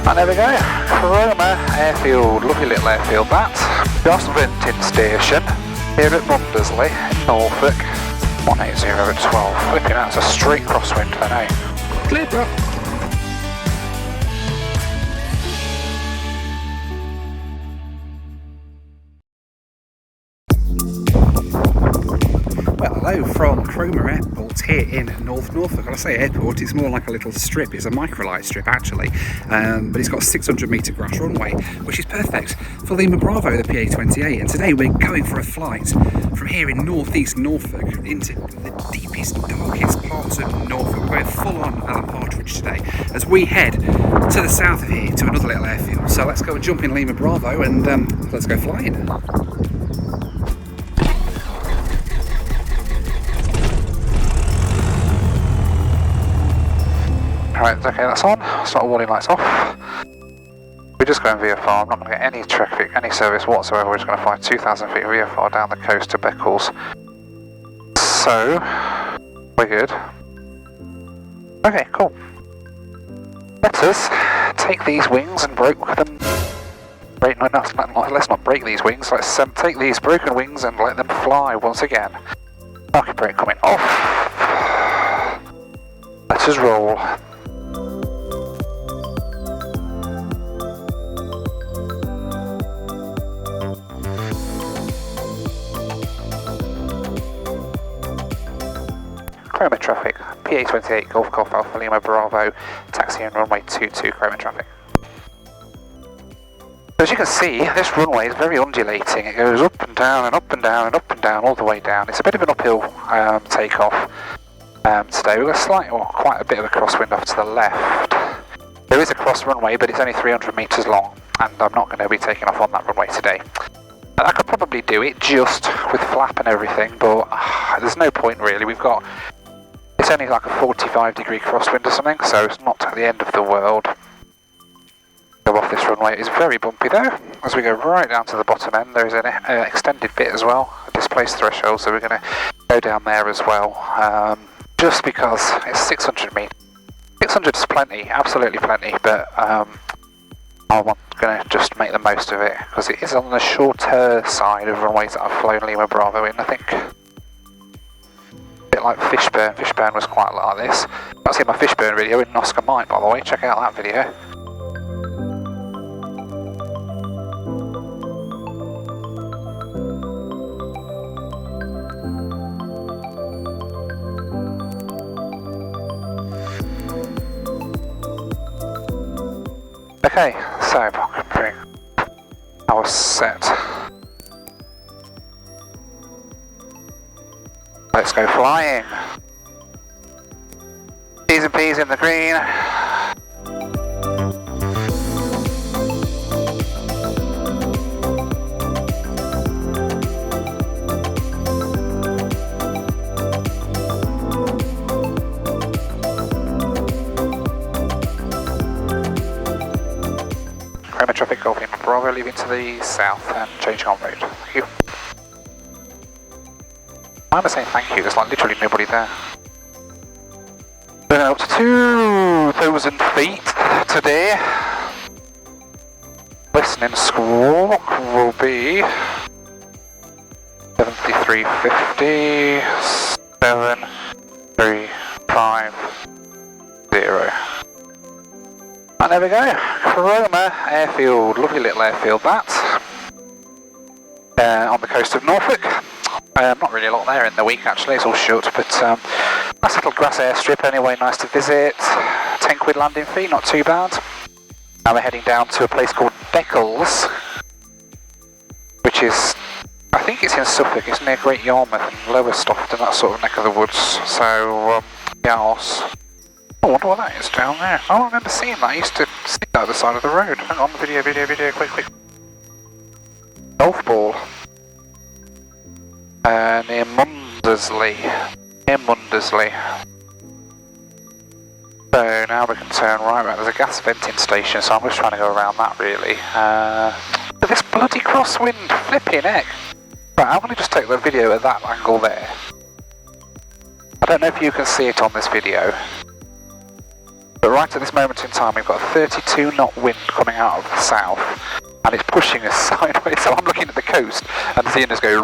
And there we go, Cromer Airfield, lovely little airfield that. Just venting station here at Mundersley in Norfolk, 180 at 12. Flipping out, it's a straight crosswind then, eh? Clear, bro. Well, hello from Cromer Airport here in North Norfolk. When I say airport, it's more like a little strip. It's a microlight strip actually, but it's got a 600 metre grass runway, which is perfect for Lima Bravo, the PA28. And today we're going for a flight from here in northeast Norfolk into the deepest, darkest parts of Norfolk. We're going full on Alan Partridge today as we head to the south of here to another little airfield. So let's go and jump in Lima Bravo and let's go flying. Right, okay, that's on. Start warning lights off. We're just going VFR. I'm not going to get any traffic, any service whatsoever. We're just going to fly 2,000 feet of VFR down the coast to Beccles. So, we're good. Okay, cool. Let us take these wings and break them. Let's not break these wings. Let's take these broken wings and let them fly once again. Market brake coming off. Let us roll. Cromer traffic, PA28 Golf Golf Alpha Lima Bravo, taxi and runway 22 Cromer traffic. As you can see, this runway is very undulating. It goes up and down and up and down and up and down all the way down. It's a bit of an uphill takeoff today. We've got quite a bit of a crosswind off to the left. There is a cross runway, but it's only 300 metres long, and I'm not going to be taking off on that runway today. I could probably do it just with flap and everything, but there's no point really. It's only like a 45-degree crosswind or something, so it's not at the end of the world. Go off this runway. It's very bumpy though. As we go right down to the bottom end, there is an extended bit as well, a displaced threshold, so we're going to go down there as well. Just because it's 600 metres. 600 is plenty, absolutely plenty, but I'm going to just make the most of it, because it is on the shorter side of runways that I've flown Lima Bravo in, I think. A bit like Fishburn. Fishburn was quite like this. I've seen my Fishburn video in Oscar Mike, by the way. Check out that video. Okay, so pocket brake. Power set. Let's go flying. T's and P's in the green. Cromer traffic Golf Lima Bravo leaving to the south and changing on road. Thank you. Why am I saying thank you? There's like literally nobody there. Going up to 2,000 feet today. Listening squawk will be 7350, 7350. And there we go, Cromer Airfield, lovely little airfield that. On the coast of Norfolk. Not really a lot there in the week actually, it's all short, but nice little grass airstrip anyway, nice to visit. 10 quid landing fee, not too bad. Now we're heading down to a place called Beccles, which is, I think it's in Suffolk, it's near Great Yarmouth and Lowestoft and that sort of neck of the woods, so yes. I wonder what that is down there. I don't remember seeing that, I used to see that at the side of the road. Hang on, video, quick. Golf ball. Near Mundersley. So now we can turn right back. There's a gas venting station, so I'm just trying to go around that really. But this bloody crosswind, flipping heck. Right, I'm going to just take the video at that angle there. I don't know if you can see it on this video, but right at this moment in time, we've got a 32 knot wind coming out of the south, and it's pushing us sideways. So I'm looking at the coast and seeing us go.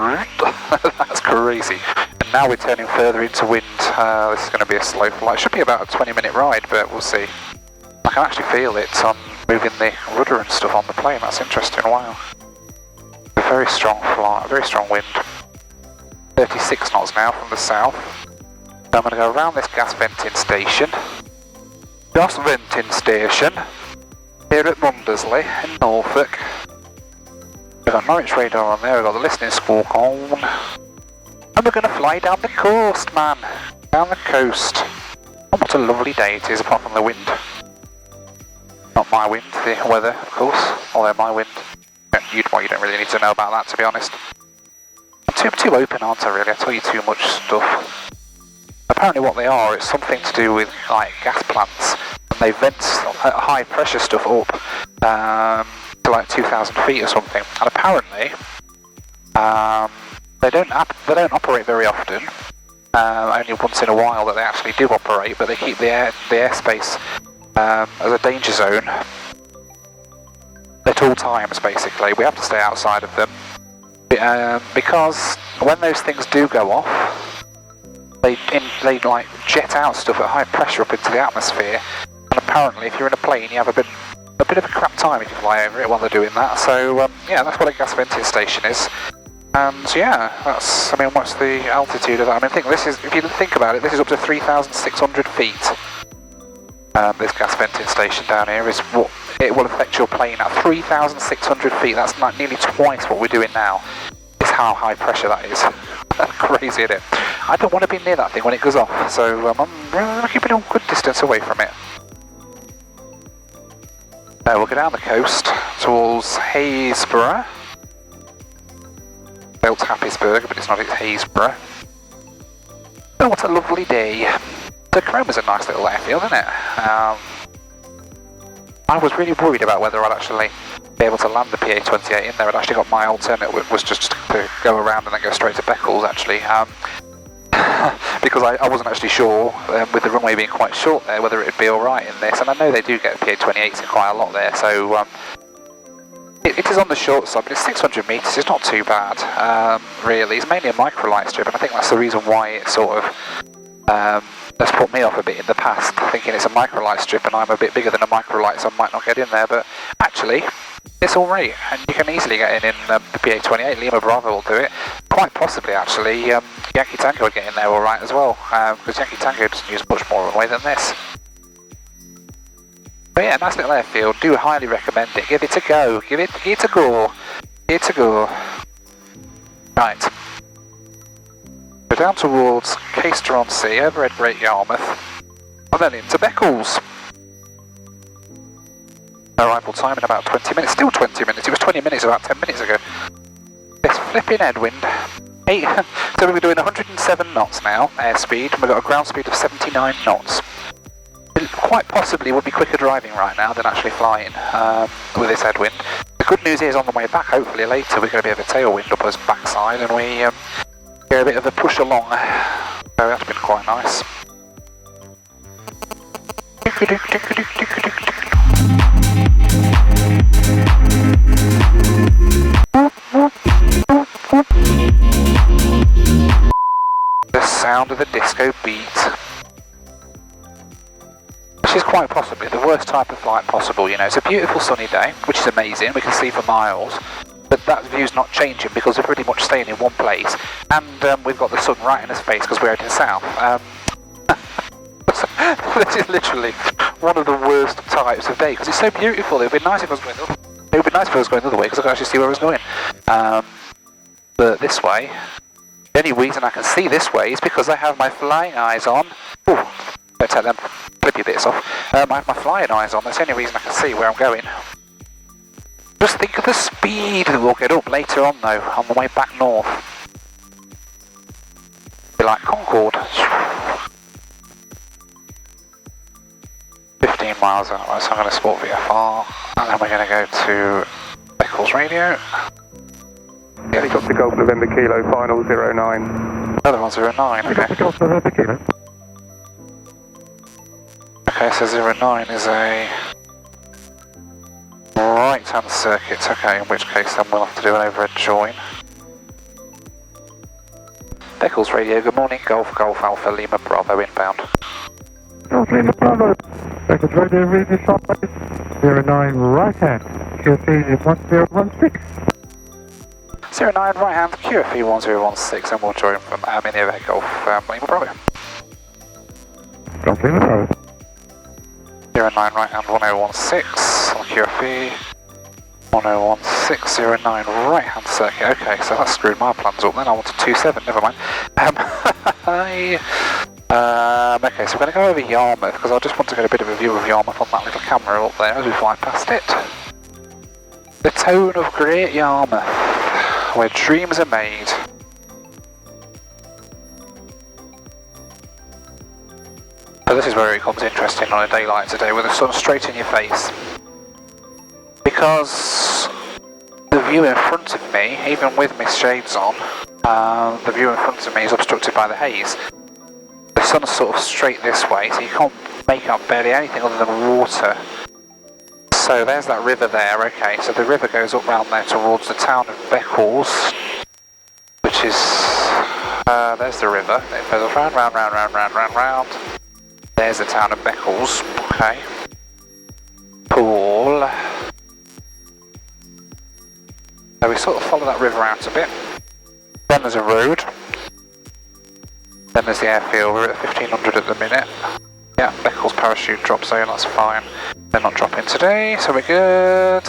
That's crazy. And now we're turning further into wind. This is going to be a slow flight. It should be about a 20-minute ride, but we'll see. I can actually feel it on moving the rudder and stuff on the plane. That's interesting. Wow. A very strong flight, very strong wind. 36 knots now from the south. So I'm going to go around this gas venting station. Gas venting station here at Mundersley in Norfolk. We've got Norwich radar on there, we've got the listening squawk on. And we're going to fly down the coast, man. Down the coast. Oh, what a lovely day it is, apart from the wind. Not my wind, the weather, of course. Although my wind, you don't really need to know about that, to be honest. I'm too open, aren't I, really? I tell you too much stuff. Apparently what they are, it's something to do with, like, gas plants. And they vent high pressure stuff up to like 2,000 feet or something. And apparently, they don't operate very often. Only once in a while that they actually do operate, but they keep the airspace as a danger zone at all times. Basically, we have to stay outside of them because when those things do go off, they like jet out stuff at high pressure up into the atmosphere. And apparently, if you're in a plane, you have a bit of a crap time if you fly over it while they're doing that. So yeah, that's what a gas venting station is. And yeah, that's, I mean, what's the altitude of that? I mean, this is, if you think about it, this is up to 3,600 feet. This gas venting station down here is what it will affect your plane at 3,600 feet. That's like nearly twice what we're doing now. Is how high pressure that is. Crazy, isn't it? I don't want to be near that thing when it goes off, so I'm keeping a good distance away from it. We'll go down the coast towards Haysborough. Built Happisburg, but it's not, it's Haysborough. Oh, what a lovely day. The Cromer's a nice little airfield, isn't it? I was really worried about whether I'd actually be able to land the PA-28 in there. I'd actually got my alternate was just to go around and then go straight to Beccles, actually. Because I wasn't actually sure, with the runway being quite short there, whether it'd be alright in this. And I know they do get PA-28s in quite a lot there, so it is on the short side, but it's 600 metres, it's not too bad, really. It's mainly a microlight strip, and I think that's the reason why it sort of has put me off a bit in the past, thinking it's a microlight strip and I'm a bit bigger than a microlight, so I might not get in there, but actually, it's alright, and you can easily get in the PA-28, Lima Bravo will do it. Quite possibly, actually, Yankee Tango would get in there alright as well, because Yankee Tango doesn't use much more runway than this. But yeah, nice little airfield, do highly recommend it, give it a go, give it a go, give it a go. Right. Go down towards Caister-on-Sea, overhead Great Yarmouth, and then into Beccles. Arrival time in about 20 minutes, still 20 minutes, it was 20 minutes about 10 minutes ago. This flipping headwind. So we're doing 107 knots now, airspeed, and we've got a ground speed of 79 knots. It quite possibly would be quicker driving right now than actually flying with this headwind. The good news is on the way back, hopefully later, we're going to be a bit of a tailwind up us backside, and we get a bit of a push along. So that's been quite nice. The sound of the disco beat. Which is quite possibly the worst type of flight possible, you know. It's a beautiful sunny day, which is amazing, we can see for miles, but that view's not changing because we're pretty much staying in one place, and we've got the sun right in his face because we're heading south. This is literally one of the worst types of day because it's so beautiful. It would be nice if I was going the other way. It would be nice if I was going the other way because I could actually see where I was going. But this way, the only reason I can see this way is because I have my flying eyes on. Ooh, don't tell them, flip your bits off. I have my flying eyes on, that's the only reason I can see where I'm going. Just think of the speed that we'll get up later on though, on the way back north. Be like Concorde. 15 miles out, right, so I'm going to sport VFR, and then we're going to go to Beccles radio. Helicopter Golf November Kilo, final 09. Another one 09, okay. Helicopter Golf November Kilo. Okay, so 09 is a right-hand circuit. Okay, in which case then we'll have to do an overhead join. Beccles radio, good morning. Golf Alpha Lima Bravo inbound. Golf Lima Bravo. Beccles radio, read this side. 09 right hand. QFE 1016. 09 right hand, QFE 1016, and we'll join from in the overhead Golf Lima Bravo. Golf Lima Bravo. 09 right hand 1016 on QFE 1016, 09 right hand circuit. Okay, so that screwed my plans up then. I wanted 27, never mind. Okay, so we're going to go over Yarmouth because I just want to get a bit of a view of Yarmouth on that little camera up there as we fly past it. The town of Great Yarmouth, where dreams are made. So this is where it becomes interesting on a day like today with the sun straight in your face. Because the view in front of me, even with my shades on, the view in front of me is obstructed by the haze. The sun's sort of straight this way, so you can't make out barely anything other than water. So there's that river there, okay, so the river goes up round there towards the town of Beccles, which is, there's the river, it goes round. There's the town of Beccles, okay. Cool. So we sort of follow that river out a bit. Then there's a road. Then there's the airfield, we're at 1500 at the minute. Yeah, Beccles parachute drop zone, that's fine. They're not dropping today, so we're good.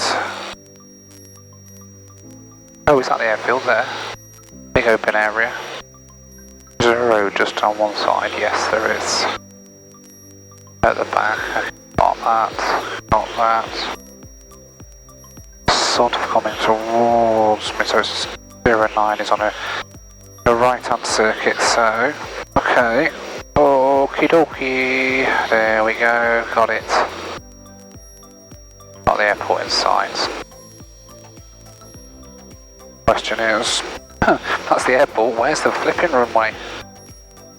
Oh, is that the airfield there? Big open area. Is there a road just on one side? Yes, there is. At the back, got that. Sort of coming towards me, so it's 09 is on a right-hand circuit, so, okay. Okie dokie, there we go, got it. Got the airport in sight. Question is, that's the airport, where's the flipping runway?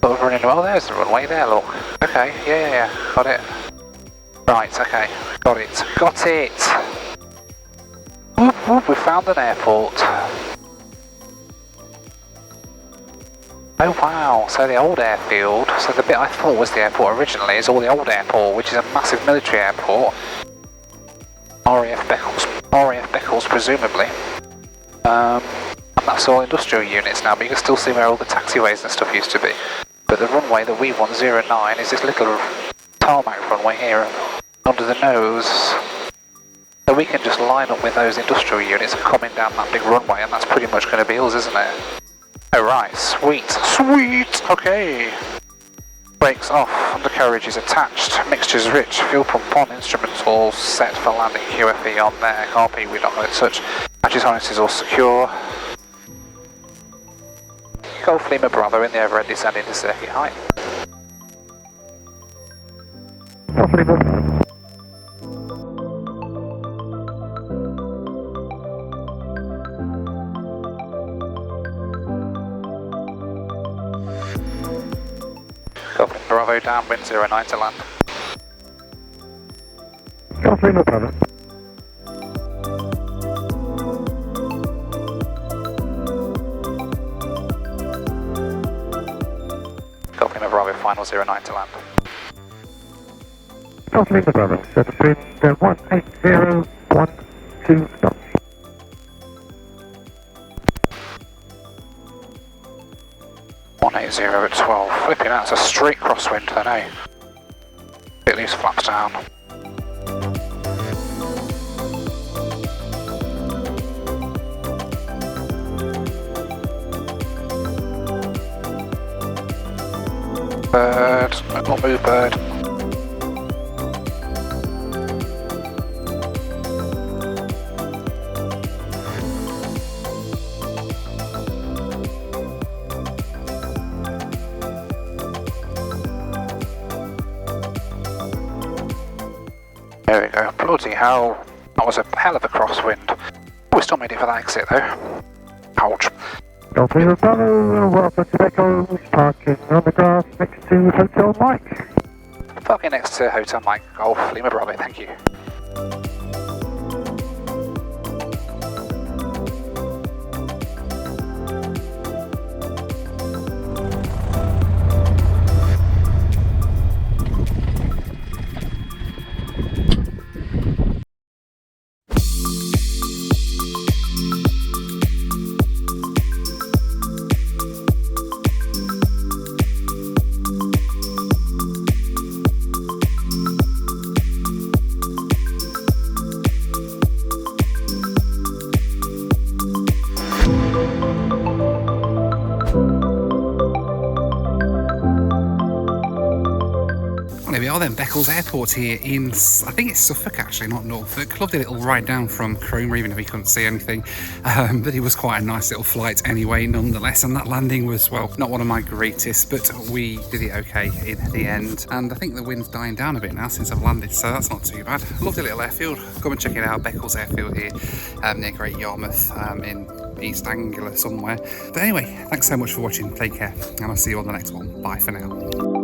Sort of running, well there's the runway there, look. Okay, yeah, got it. Right, okay, got it. Whoop whoop, we found an airport. Oh wow, so the old airfield, so the bit I thought was the airport originally is all the old airport, which is a massive military airport. RAF Beccles presumably. And that's all industrial units now, but you can still see where all the taxiways and stuff used to be. But the runway that we want, 09, is this little tarmac runway here under the nose. So we can just line up with those industrial units coming down that big runway, and that's pretty much going to be us, isn't it? Alright, sweet, okay. Brakes off, undercarriage is attached, mixture's rich, fuel pump on, instruments all set for landing, QFE on there, RP we're not going to touch, hatches harness is all secure. Golf Lima Bravo in the overhead descending to circuit height. Golf Lima. Golf Lima Bravo downwind 09 to land. Golf Lima Bravo. Golf Lima Bravo final 09 to land. Golf Lima Bravo, so between 18012 knots. at 12. Flipping out, it's a straight crosswind then, eh? It leaves flaps down. Bird, not move bird. There we go, bloody hell, that was a hell of a crosswind. Oh, we still made it for that exit though. Ouch. Golf Lima Bravo, welcome to Beccles, parking on the grass next to Hotel Mike. parking next to Hotel Mike Golf Lima Bravo, thank you. There we are then, Beccles Airport here in, I think it's Suffolk actually, not Norfolk. Lovely little ride down from Cromer, even if we couldn't see anything. But it was quite a nice little flight anyway, nonetheless. And that landing was, well, not one of my greatest, but we did it okay in the end. And I think the wind's dying down a bit now since I've landed, so that's not too bad. Lovely little airfield. Come and check it out, Beccles Airfield here near Great Yarmouth in East Anglia somewhere. But anyway, thanks so much for watching. Take care, and I'll see you on the next one. Bye for now.